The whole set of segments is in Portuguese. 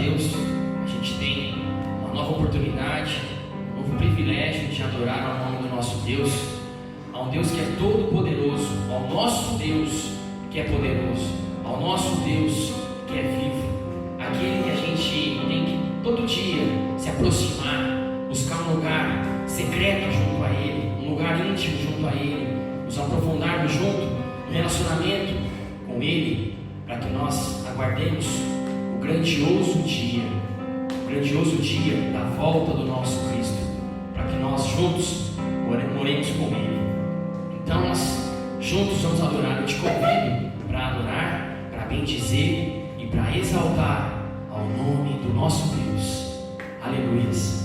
Deus, a gente tem uma nova oportunidade, um novo privilégio de adorar ao nome do nosso Deus, a um Deus que é todo poderoso, ao nosso Deus que é poderoso, ao nosso Deus que é vivo, aquele que a gente tem que todo dia se aproximar, buscar um lugar secreto junto a Ele, um lugar íntimo junto a Ele, nos aprofundarmos junto no relacionamento com Ele, para que nós aguardemos o grandioso dia da volta do nosso Cristo, para que nós juntos moremos com Ele. Então nós juntos vamos adorar. Eu te convido para adorar, para bendizer e para exaltar ao nome do nosso Deus. Aleluia.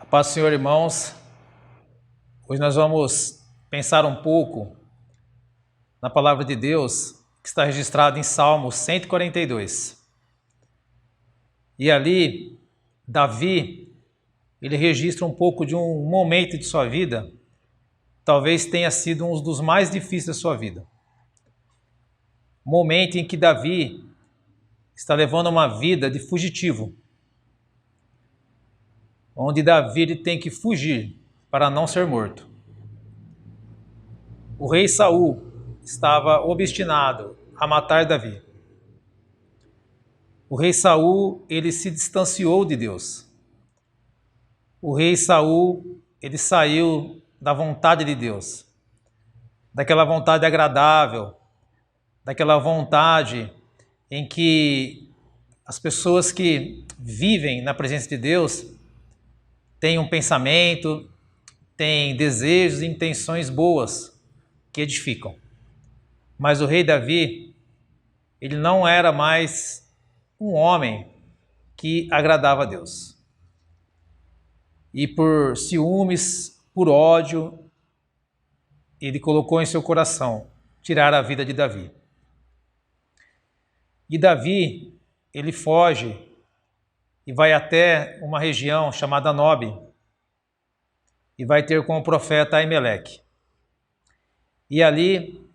Paz do Senhor, irmãos. Hoje nós vamos pensar um pouco na palavra de Deus que está registrada em Salmo 142. E ali, Davi, ele registra um pouco de um momento de sua vida, talvez tenha sido um dos mais difíceis da sua vida. Momento em que Davi está levando uma vida de fugitivo, onde Davi ele tem que fugir para não ser morto. O rei Saul estava obstinado a matar Davi. O rei Saul ele se distanciou de Deus. O rei Saul ele saiu da vontade de Deus, daquela vontade agradável, daquela vontade em que as pessoas que vivem na presença de Deus têm um pensamento, têm desejos e intenções boas que edificam. Mas o rei Davi, ele não era mais um homem que agradava a Deus. E por ciúmes, por ódio, ele colocou em seu coração tirar a vida de Davi. E Davi, ele foge e vai até uma região chamada Nob e vai ter com o profeta Aimeleque. E ali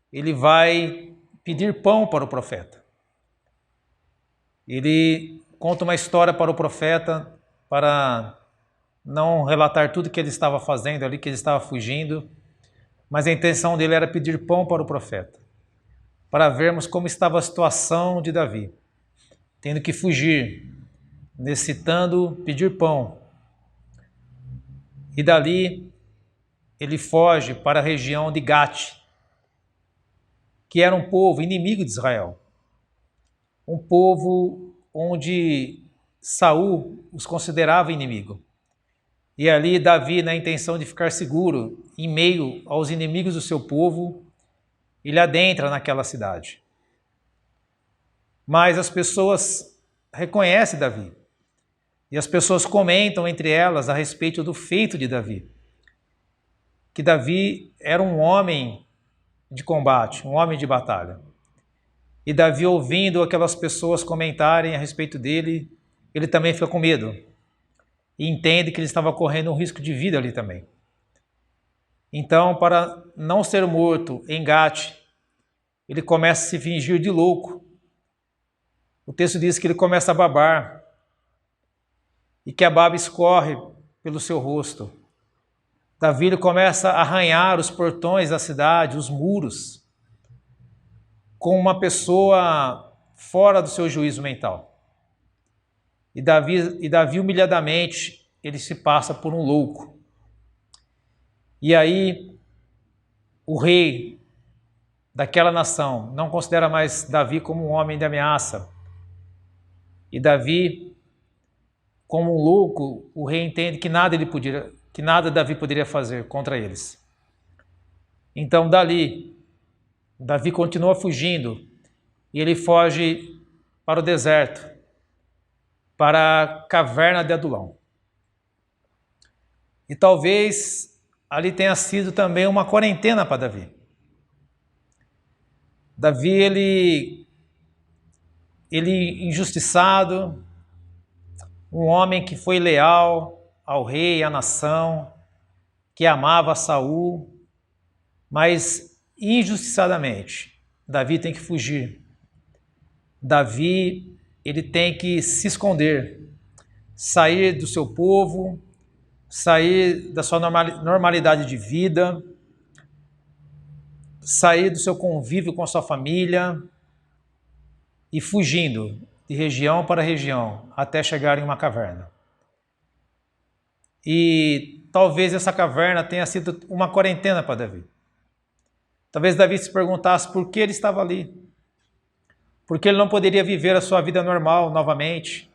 ele vai pedir pão para o profeta. Ele conta uma história para o profeta para não relatar tudo que ele estava fazendo ali, que ele estava fugindo, mas a intenção dele era pedir pão para o profeta, para vermos como estava a situação de Davi, tendo que fugir, necessitando pedir pão. E dali ele foge para a região de Gate, que era um povo inimigo de Israel, um povo onde Saul os considerava inimigo. E ali Davi, na intenção de ficar seguro em meio aos inimigos do seu povo, ele adentra naquela cidade. Mas as pessoas reconhecem Davi. E as pessoas comentam entre elas a respeito do feito de Davi. Que Davi era um homem de combate, um homem de batalha. E Davi, ouvindo aquelas pessoas comentarem a respeito dele, ele também fica com medo. E entende que ele estava correndo um risco de vida ali também. Então, para não ser morto em Gate, ele começa a se fingir de louco. O texto diz que ele começa a babar e que a baba escorre pelo seu rosto. Davi ele começa a arranhar os portões da cidade, os muros, como uma pessoa fora do seu juízo mental. E Davi humilhadamente, ele se passa por um louco. E aí, o rei daquela nação não considera mais Davi como um homem de ameaça. E Davi, como um louco, o rei entende que nada Davi poderia fazer contra eles. Então, dali, Davi continua fugindo e ele foge para o deserto, para a caverna de Adulão. E talvez ali tenha sido também uma quarentena para Davi. Davi, ele injustiçado, um homem que foi leal ao rei, à nação, que amava Saul, mas injustiçadamente, Davi tem que fugir. Davi, ele tem que se esconder, sair do seu povo, sair da sua normalidade de vida, sair do seu convívio com a sua família e fugindo de região para região até chegar em uma caverna. E talvez essa caverna tenha sido uma quarentena para Davi. Talvez Davi se perguntasse por que ele estava ali. Porque ele não poderia viver a sua vida normal novamente.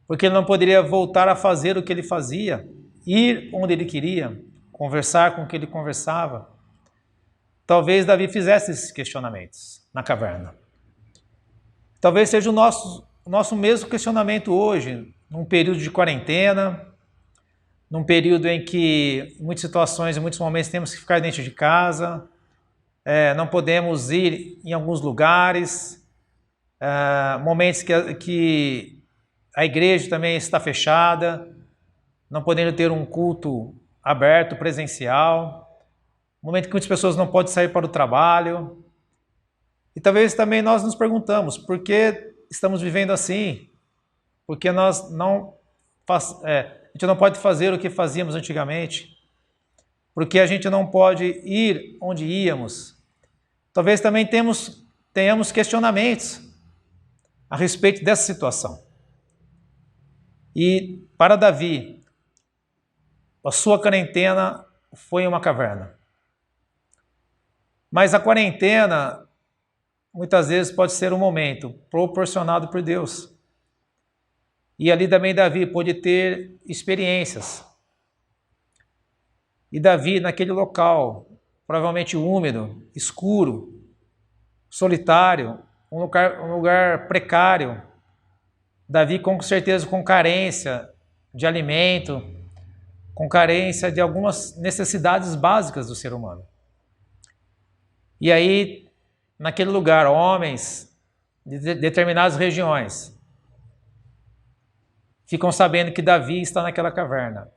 Porque ele não poderia voltar a fazer o que ele fazia, ir onde ele queria, conversar com quem ele conversava. Talvez Davi fizesse esses questionamentos na caverna. Talvez seja o nosso mesmo questionamento hoje, num período de quarentena, num período em que, em muitas situações, em muitos momentos, temos que ficar dentro de casa, não podemos ir em alguns lugares, momentos que a igreja também está fechada, não podendo ter um culto aberto, presencial, momento que muitas pessoas não podem sair para o trabalho. E talvez também nós nos perguntamos, por que estamos vivendo assim? Porque nós a gente não pode fazer o que fazíamos antigamente? Porque a gente não pode ir onde íamos? Talvez também tenhamos questionamentos a respeito dessa situação. E para Davi, a sua quarentena foi uma caverna. Mas a quarentena, muitas vezes, pode ser um momento proporcionado por Deus. E ali também Davi pôde ter experiências. E Davi, naquele local, provavelmente úmido, escuro, solitário, um lugar precário, Davi com certeza com carência de alimento, com carência de algumas necessidades básicas do ser humano. E aí, naquele lugar, homens de determinadas regiões ficam sabendo que Davi está naquela caverna.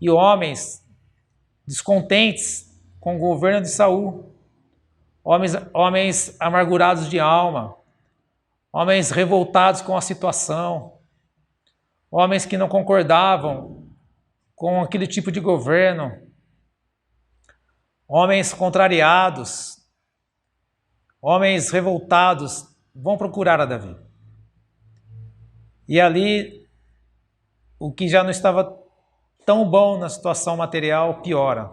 E homens descontentes com o governo de Saul, homens amargurados de alma, homens revoltados com a situação, homens que não concordavam com aquele tipo de governo, homens contrariados, homens revoltados, vão procurar a Davi. E ali, o que já não estava tão bom na situação material piora,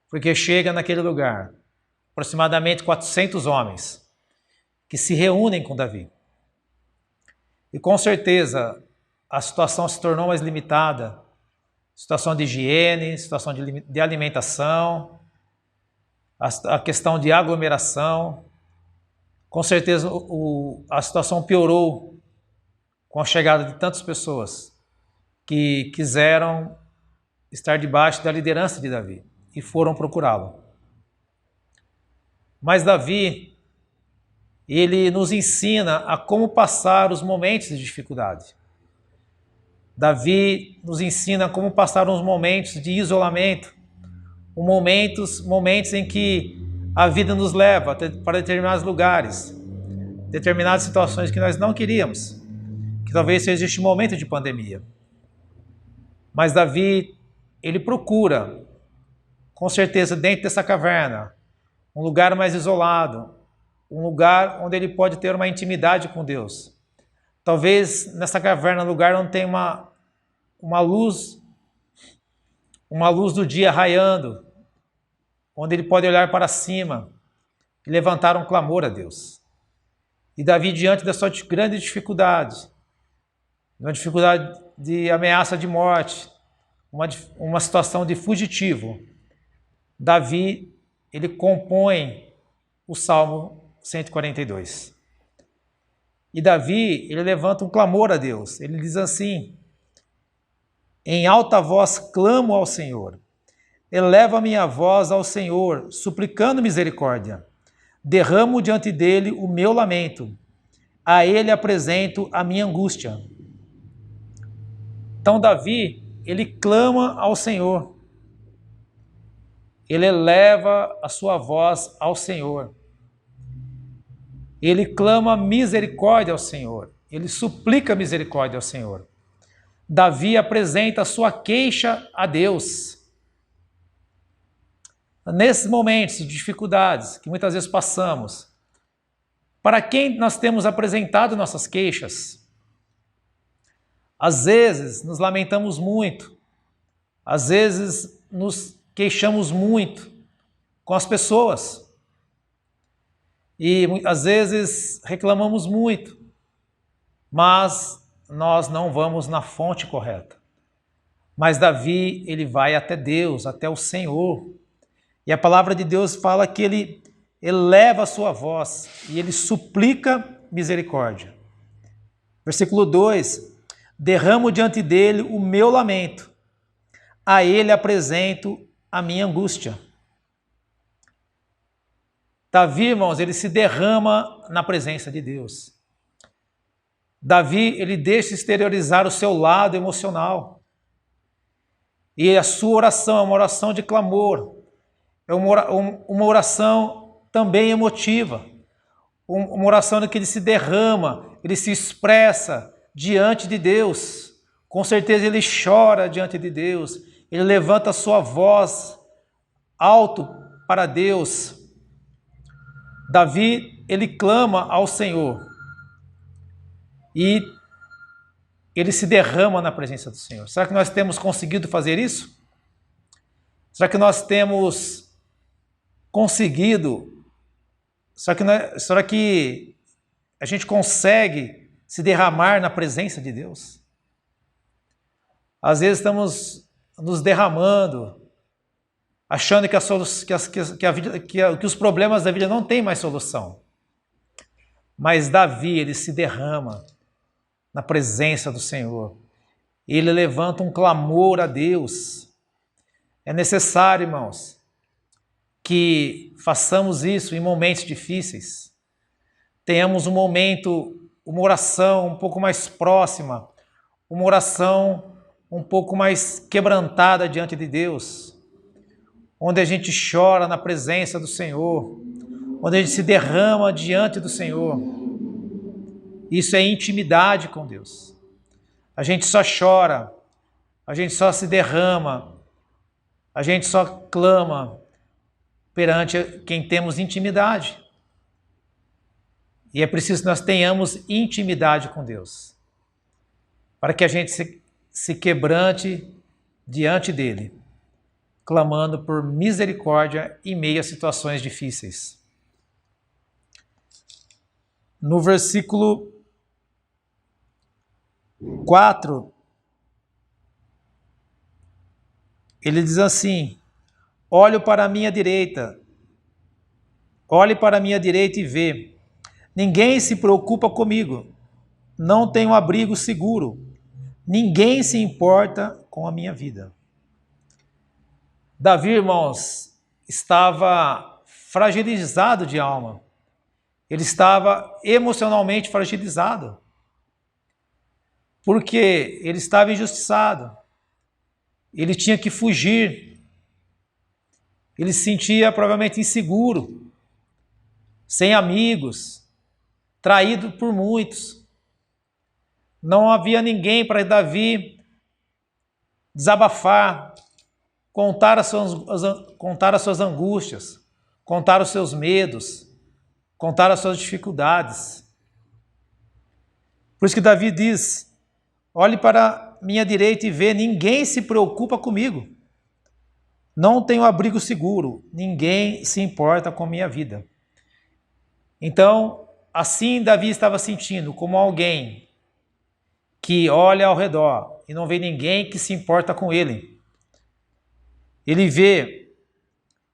porque chega naquele lugar aproximadamente 400 homens que se reúnem com Davi. E com certeza a situação se tornou mais limitada, situação de higiene, situação de alimentação, a questão de aglomeração. Com certeza a situação piorou com a chegada de tantas pessoas que quiseram estar debaixo da liderança de Davi e foram procurá-lo. Mas Davi, ele nos ensina a como passar os momentos de dificuldade. Davi nos ensina como passar os momentos de isolamento, momentos em que a vida nos leva para determinados lugares, determinadas situações que nós não queríamos, que talvez seja este momento de pandemia. Mas Davi, ele procura, com certeza, dentro dessa caverna, um lugar mais isolado, um lugar onde ele pode ter uma intimidade com Deus. Talvez nessa caverna, lugar onde tem uma luz do dia raiando, onde ele pode olhar para cima e levantar um clamor a Deus. E Davi, diante da sua grande dificuldade, uma dificuldade de ameaça de morte, uma situação de fugitivo, Davi, ele compõe o Salmo 142. E Davi, ele levanta um clamor a Deus. Ele diz assim: em alta voz clamo ao Senhor. Eleva minha voz ao Senhor, suplicando misericórdia. Derramo diante dele o meu lamento. A ele apresento a minha angústia. Então Davi, ele clama ao Senhor. Ele eleva a sua voz ao Senhor. Ele clama misericórdia ao Senhor. Ele suplica misericórdia ao Senhor. Davi apresenta a sua queixa a Deus. Nesses momentos de dificuldades que muitas vezes passamos, para quem nós temos apresentado nossas queixas? Às vezes nos lamentamos muito, às vezes nos queixamos muito com as pessoas e às vezes reclamamos muito, mas nós não vamos na fonte correta. Mas Davi, ele vai até Deus, até o Senhor. E a palavra de Deus fala que ele eleva a sua voz e ele suplica misericórdia. Versículo 2: derramo diante dele o meu lamento. a ele apresento a minha angústia. Davi, irmãos, ele se derrama na presença de Deus. Davi, ele deixa exteriorizar o seu lado emocional. E a sua oração é uma oração de clamor, é uma oração também emotiva, uma oração em que ele se derrama, ele se expressa diante de Deus. Com certeza ele chora diante de Deus, ele levanta a sua voz alto para Deus. Davi, ele clama ao Senhor e ele se derrama na presença do Senhor. Será que nós temos conseguido fazer isso? Será que nós temos conseguido? Será que a gente consegue se derramar na presença de Deus? Às vezes estamos nos derramando, achando que os problemas da vida não têm mais solução. Mas Davi, ele se derrama na presença do Senhor. Ele levanta um clamor a Deus. É necessário, irmãos, que façamos isso em momentos difíceis. Tenhamos um momento, uma oração um pouco mais próxima, uma oração um pouco mais quebrantada diante de Deus, onde a gente chora na presença do Senhor, onde a gente se derrama diante do Senhor. Isso é intimidade com Deus. A gente só chora, a gente só se derrama, a gente só clama perante quem temos intimidade. E é preciso que nós tenhamos intimidade com Deus, para que a gente se quebrante diante dele, clamando por misericórdia em meio a situações difíceis. No versículo 4, ele diz assim: olhe para a minha direita e vê. Ninguém se preocupa comigo, não tenho abrigo seguro, ninguém se importa com a minha vida. Davi, irmãos, estava fragilizado de alma. Ele estava emocionalmente fragilizado, porque ele estava injustiçado. Ele tinha que fugir. Ele se sentia provavelmente inseguro, sem amigos, traído por muitos. Não havia ninguém para Davi desabafar, contar as suas angústias, contar os seus medos, contar as suas dificuldades. Por isso que Davi diz: olhe para minha direita e vê, ninguém se preocupa comigo. Não tenho abrigo seguro, ninguém se importa com a minha vida. Então, assim Davi estava sentindo, como alguém que olha ao redor e não vê ninguém que se importa com ele. Ele vê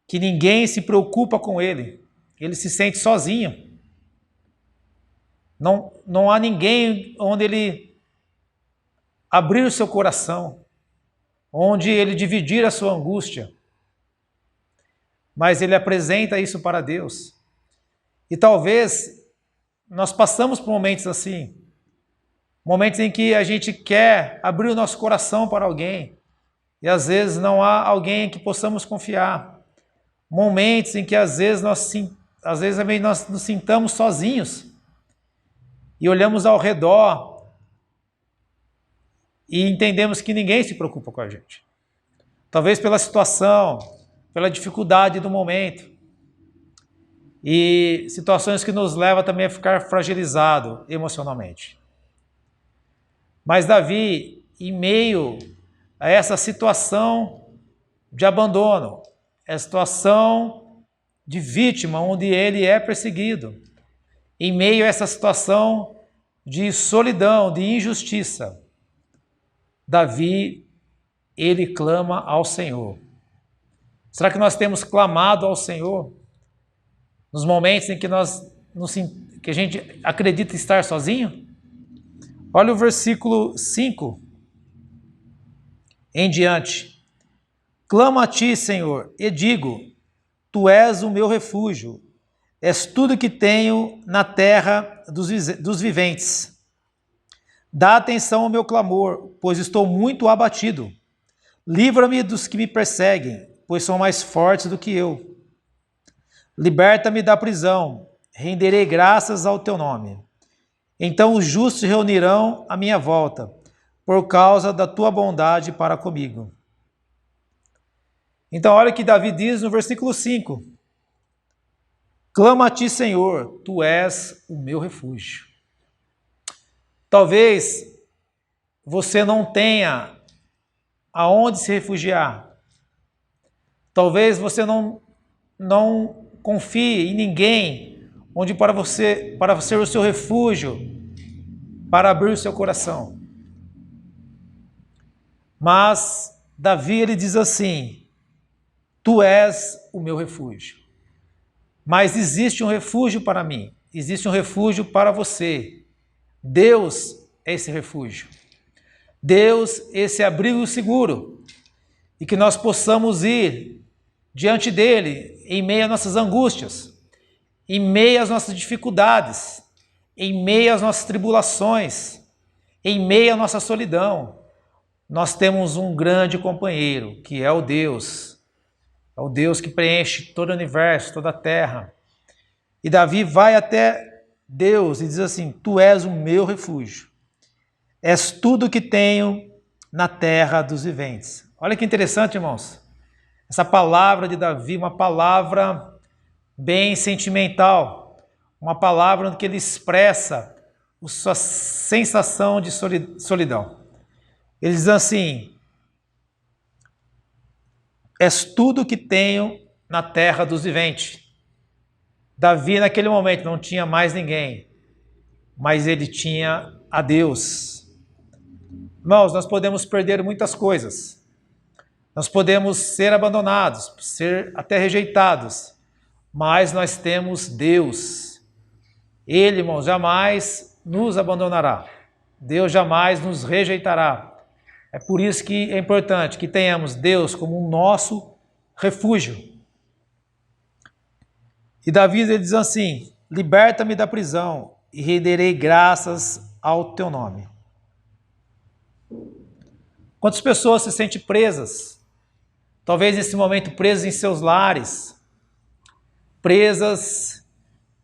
que ninguém se preocupa com ele. Ele se sente sozinho. Não há ninguém onde ele abrir o seu coração, onde ele dividir a sua angústia. Mas ele apresenta isso para Deus. E talvez nós passamos por momentos assim, momentos em que a gente quer abrir o nosso coração para alguém, e às vezes não há alguém em que possamos confiar. Momentos em que às vezes nós nos sintamos sozinhos e olhamos ao redor e entendemos que ninguém se preocupa com a gente. Talvez pela situação, pela dificuldade do momento. E situações que nos levam também a ficar fragilizado emocionalmente. Mas Davi, em meio a essa situação de abandono, essa situação de vítima, onde ele é perseguido, em meio a essa situação de solidão, de injustiça, Davi, ele clama ao Senhor. Será que nós temos clamado ao Senhor nos momentos em que que a gente acredita estar sozinho? Olha o versículo 5 em diante. Clamo a ti, Senhor, e digo: tu és o meu refúgio, és tudo que tenho na terra dos viventes. Dá atenção ao meu clamor, pois estou muito abatido. Livra-me dos que me perseguem, pois são mais fortes do que eu. Liberta-me da prisão, renderei graças ao teu nome. Então os justos se reunirão à minha volta, por causa da tua bondade para comigo. Então olha o que Davi diz no versículo 5. Clamo a ti, Senhor, tu és o meu refúgio. Talvez você não tenha aonde se refugiar. Talvez você não confie em ninguém onde para ser o seu refúgio, para abrir o seu coração. Mas Davi ele diz assim: tu és o meu refúgio. Mas existe um refúgio para mim, existe um refúgio para você. Deus é esse refúgio. Deus, esse abrigo seguro. E que nós possamos ir diante dele em meio às nossas angústias, em meio às nossas dificuldades, em meio às nossas tribulações, em meio à nossa solidão. Nós temos um grande companheiro, que é o Deus que preenche todo o universo, toda a terra. E Davi vai até Deus e diz assim: tu és o meu refúgio, és tudo que tenho na terra dos viventes. Olha que interessante, irmãos. Essa palavra de Davi, uma palavra bem sentimental, uma palavra que ele expressa a sua sensação de solidão. Ele diz assim: és tudo que tenho na terra dos viventes. Davi naquele momento não tinha mais ninguém, mas ele tinha a Deus. Irmãos, nós podemos perder muitas coisas. Nós podemos ser abandonados, ser até rejeitados, mas nós temos Deus. Ele, irmãos, jamais nos abandonará. Deus jamais nos rejeitará. É por isso que é importante que tenhamos Deus como um nosso refúgio. E Davi ele diz assim: liberta-me da prisão e renderei graças ao teu nome. Quantas pessoas se sentem presas? Talvez nesse momento presas em seus lares, presas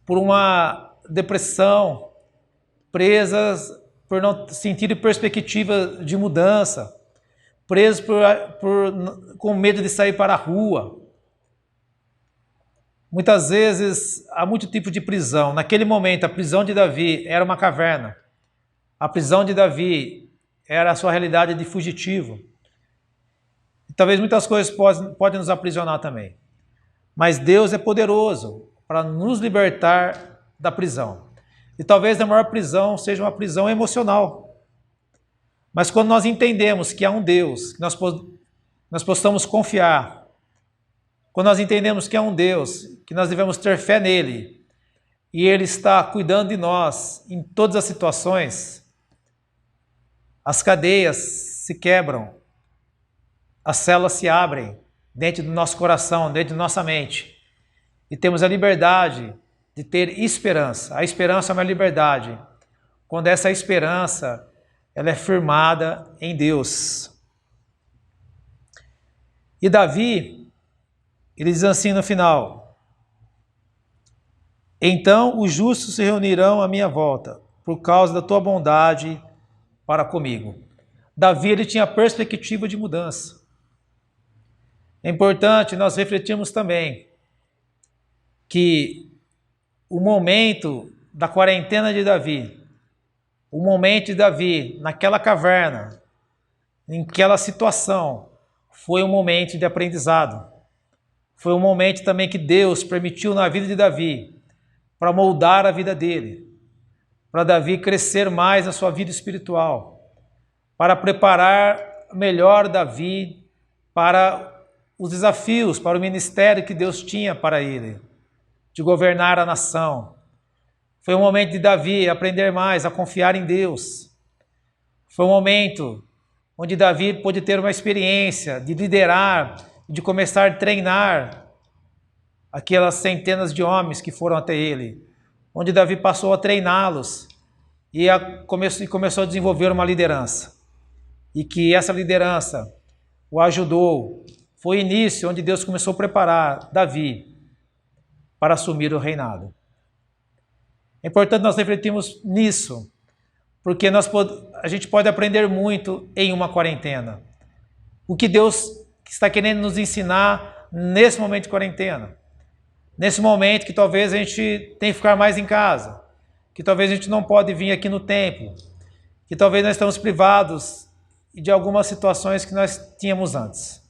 por uma depressão, presas por não sentir perspectiva de mudança, presas com medo de sair para a rua. Muitas vezes há muito tipo de prisão. Naquele momento, a prisão de Davi era uma caverna. A prisão de Davi era a sua realidade de fugitivo. E talvez muitas coisas podem nos aprisionar também. Mas Deus é poderoso para nos libertar da prisão. E talvez a maior prisão seja uma prisão emocional. Mas quando nós entendemos que há um Deus, que nós possamos confiar, quando nós entendemos que há um Deus, que nós devemos ter fé nele, e ele está cuidando de nós em todas as situações, as cadeias se quebram, as células se abrem dentro do nosso coração, dentro da nossa mente, e temos a liberdade de ter esperança. A esperança é uma liberdade, quando essa esperança ela é firmada em Deus. E Davi, ele diz assim no final: então os justos se reunirão à minha volta, por causa da tua bondade para comigo. Davi ele tinha perspectiva de mudança. É importante nós refletirmos também que o momento da quarentena de Davi, o momento de Davi naquela caverna, naquela situação, foi um momento de aprendizado. Foi um momento também que Deus permitiu na vida de Davi para moldar a vida dele, para Davi crescer mais na sua vida espiritual, para preparar melhor Davi para os desafios, para o ministério que Deus tinha para ele, de governar a nação. Foi um momento de Davi aprender mais a confiar em Deus. Foi um momento onde Davi pôde ter uma experiência de liderar de começar a treinar aquelas centenas de homens que foram até ele, onde Davi passou a treiná-los e começou a desenvolver uma liderança. E que essa liderança o ajudou. Foi o início onde Deus começou a preparar Davi para assumir o reinado. É importante nós refletirmos nisso, porque a gente pode aprender muito em uma quarentena. O que Deus está querendo nos ensinar nesse momento de quarentena. Nesse momento que talvez a gente tenha que ficar mais em casa, que talvez a gente não pode vir aqui no templo, que talvez nós estamos privados de algumas situações que nós tínhamos antes.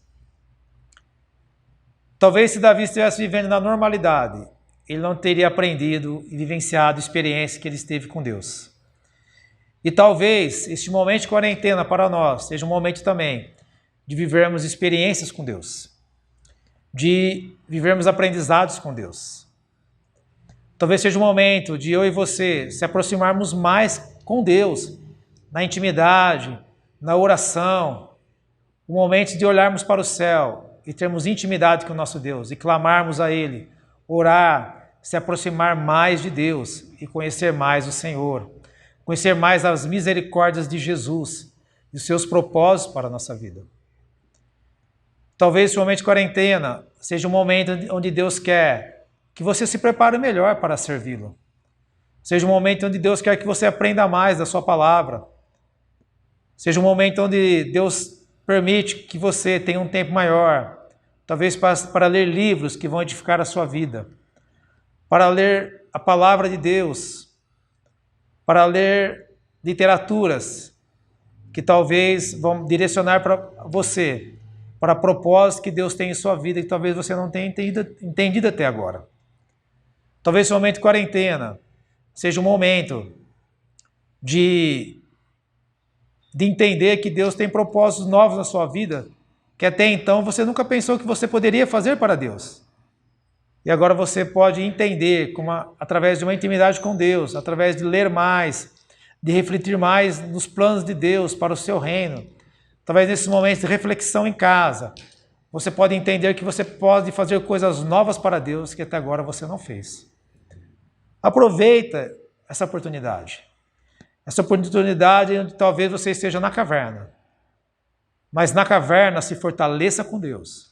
Talvez se Davi estivesse vivendo na normalidade, ele não teria aprendido e vivenciado a experiência que ele esteve com Deus. E talvez este momento de quarentena para nós seja um momento também de vivermos experiências com Deus, de vivermos aprendizados com Deus. Talvez seja um momento de eu e você se aproximarmos mais com Deus, na intimidade, na oração, um momento de olharmos para o céu e termos intimidade com o nosso Deus e clamarmos a Ele, orar, se aproximar mais de Deus e conhecer mais o Senhor, conhecer mais as misericórdias de Jesus e os seus propósitos para a nossa vida. Talvez esse momento de quarentena seja um momento onde Deus quer que você se prepare melhor para servi-lo. Seja um momento onde Deus quer que você aprenda mais da sua palavra. Seja um momento onde Deus permite que você tenha um tempo maior, talvez para ler livros que vão edificar a sua vida, para ler a palavra de Deus, para ler literaturas que talvez vão direcionar para você, para propósitos que Deus tem em sua vida e que talvez você não tenha entendido até agora. Talvez esse momento de quarentena seja um momento de entender que Deus tem propósitos novos na sua vida, que até então você nunca pensou que você poderia fazer para Deus. E agora você pode entender através de uma intimidade com Deus, através de ler mais, de refletir mais nos planos de Deus para o seu reino. Talvez nesses momentos de reflexão em casa, você pode entender que você pode fazer coisas novas para Deus que até agora você não fez. Aproveita essa oportunidade. Essa oportunidade onde talvez você esteja na caverna. Mas na caverna se fortaleça com Deus.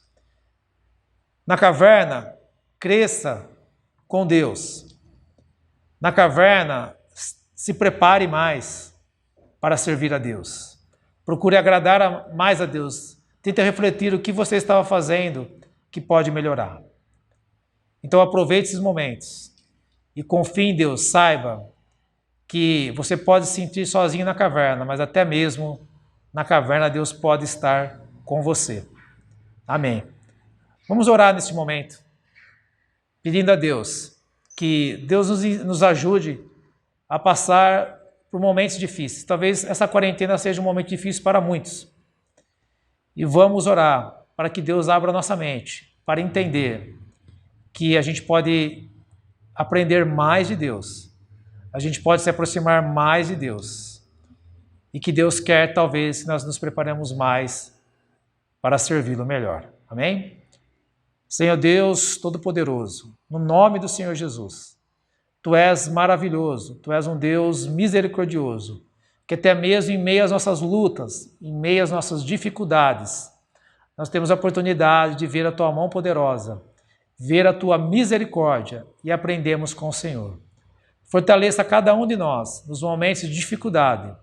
Na caverna, cresça com Deus. Na caverna, se prepare mais para servir a Deus. Procure agradar mais a Deus. Tente refletir o que você estava fazendo que pode melhorar. Então aproveite esses momentos e confie em Deus. Saiba que você pode se sentir sozinho na caverna, mas até mesmo na caverna Deus pode estar com você. Amém. Vamos orar neste momento, pedindo a Deus que Deus nos ajude a passar por momentos difíceis. Talvez essa quarentena seja um momento difícil para muitos. E vamos orar para que Deus abra nossa mente, para entender que a gente pode aprender mais de Deus. A gente pode se aproximar mais de Deus. E que Deus quer, talvez, que nós nos preparemos mais para servi-lo melhor. Amém? Senhor Deus Todo-Poderoso, no nome do Senhor Jesus, Tu és maravilhoso, Tu és um Deus misericordioso, que até mesmo em meio às nossas lutas, em meio às nossas dificuldades, nós temos a oportunidade de ver a Tua mão poderosa, ver a Tua misericórdia e aprendemos com o Senhor. Fortaleça cada um de nós nos momentos de dificuldade.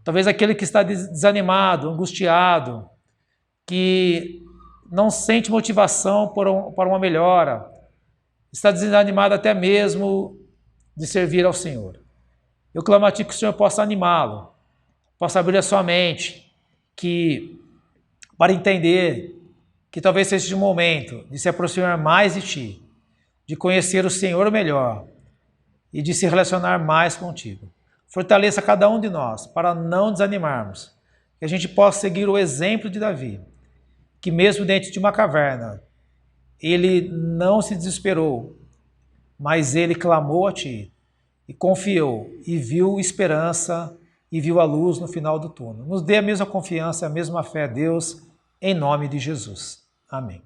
Talvez aquele que está desanimado, angustiado, que não sente motivação para uma melhora, está desanimado até mesmo de servir ao Senhor. Eu clamo a Ti que o Senhor possa animá-lo, possa abrir a sua mente, para entender que talvez seja um momento de se aproximar mais de Ti, de conhecer o Senhor melhor e de se relacionar mais contigo. Fortaleça cada um de nós para não desanimarmos, que a gente possa seguir o exemplo de Davi, que mesmo dentro de uma caverna, ele não se desesperou, mas ele clamou a Ti e confiou e viu esperança e viu a luz no final do túnel. Nos dê a mesma confiança, a mesma fé, Deus, em nome de Jesus. Amém.